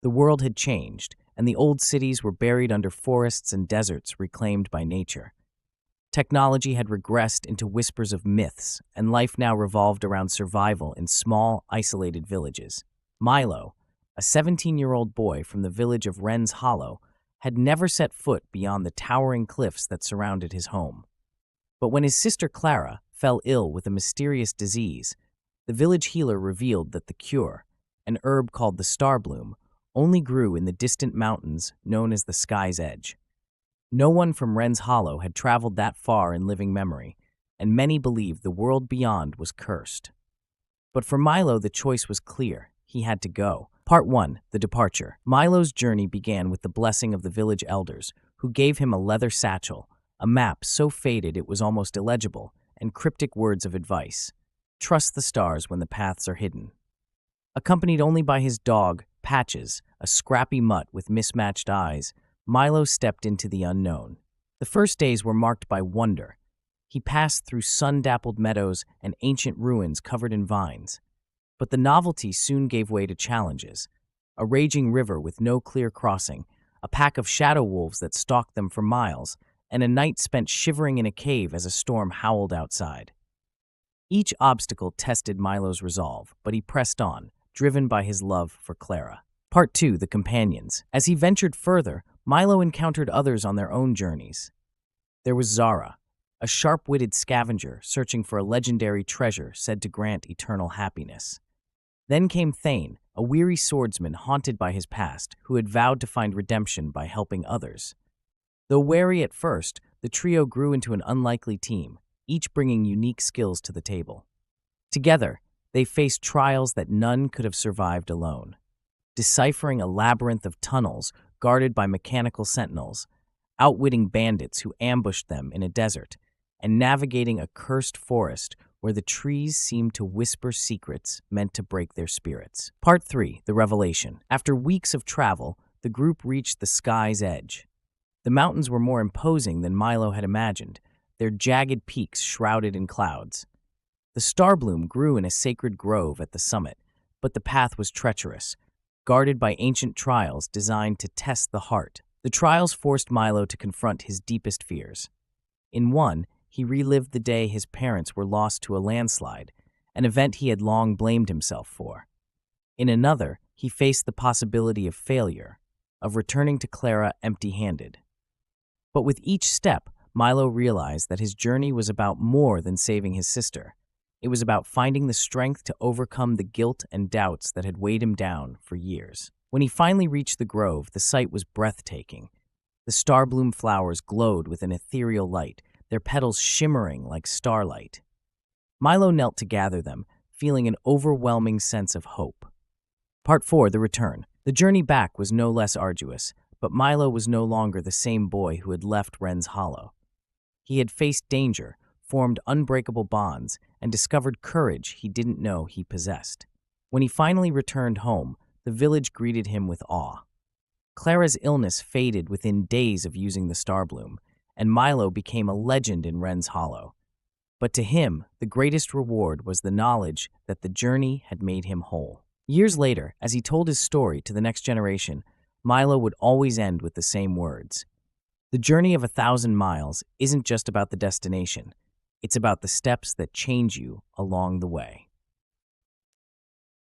The world had changed, and the old cities were buried under forests and deserts reclaimed by nature. Technology had regressed into whispers of myths, and life now revolved around survival in small, isolated villages. Milo, a 17-year-old boy from the village of Wren's Hollow, had never set foot beyond the towering cliffs that surrounded his home. But when his sister Clara fell ill with a mysterious disease, the village healer revealed that the cure, an herb called the Starbloom, only grew in the distant mountains known as the Sky's Edge. No one from Wren's Hollow had traveled that far in living memory, and many believed the world beyond was cursed. But for Milo, the choice was clear. He had to go. Part 1. The Departure. Milo's journey began with the blessing of the village elders, who gave him a leather satchel, a map so faded it was almost illegible, and cryptic words of advice. Trust the stars when the paths are hidden. Accompanied only by his dog, Patches, a scrappy mutt with mismatched eyes, Milo stepped into the unknown. The first days were marked by wonder. He passed through sun-dappled meadows and ancient ruins covered in vines. But the novelty soon gave way to challenges. A raging river with no clear crossing, a pack of shadow wolves that stalked them for miles, and a night spent shivering in a cave as a storm howled outside. Each obstacle tested Milo's resolve, but he pressed on, driven by his love for Clara. Part 2. The Companions. As he ventured further, Milo encountered others on their own journeys. There was Zara, a sharp-witted scavenger searching for a legendary treasure said to grant eternal happiness. Then came Thane, a weary swordsman haunted by his past, who had vowed to find redemption by helping others. Though wary at first, the trio grew into an unlikely team, each bringing unique skills to the table. Together, they faced trials that none could have survived alone. Deciphering a labyrinth of tunnels guarded by mechanical sentinels, outwitting bandits who ambushed them in a desert, and navigating a cursed forest where the trees seemed to whisper secrets meant to break their spirits. Part 3. The Revelation. After weeks of travel, the group reached the Sky's Edge. The mountains were more imposing than Milo had imagined, their jagged peaks shrouded in clouds. The Starbloom grew in a sacred grove at the summit, but the path was treacherous, guarded by ancient trials designed to test the heart. The trials forced Milo to confront his deepest fears. In one, he relived the day his parents were lost to a landslide, an event he had long blamed himself for. In another, he faced the possibility of failure, of returning to Clara empty-handed. But with each step, Milo realized that his journey was about more than saving his sister. It was about finding the strength to overcome the guilt and doubts that had weighed him down for years. When he finally reached the grove, the sight was breathtaking. The Starbloom flowers glowed with an ethereal light, their petals shimmering like starlight. Milo knelt to gather them, feeling an overwhelming sense of hope. Part 4. The Return. The journey back was no less arduous, but Milo was no longer the same boy who had left Wren's Hollow. He had faced danger, formed unbreakable bonds, and discovered courage he didn't know he possessed. When he finally returned home, the village greeted him with awe. Clara's illness faded within days of using the Starbloom, and Milo became a legend in Wren's Hollow. But to him, the greatest reward was the knowledge that the journey had made him whole. Years later, as he told his story to the next generation, Milo would always end with the same words. The journey of 1,000 miles isn't just about the destination. It's about the steps that change you along the way.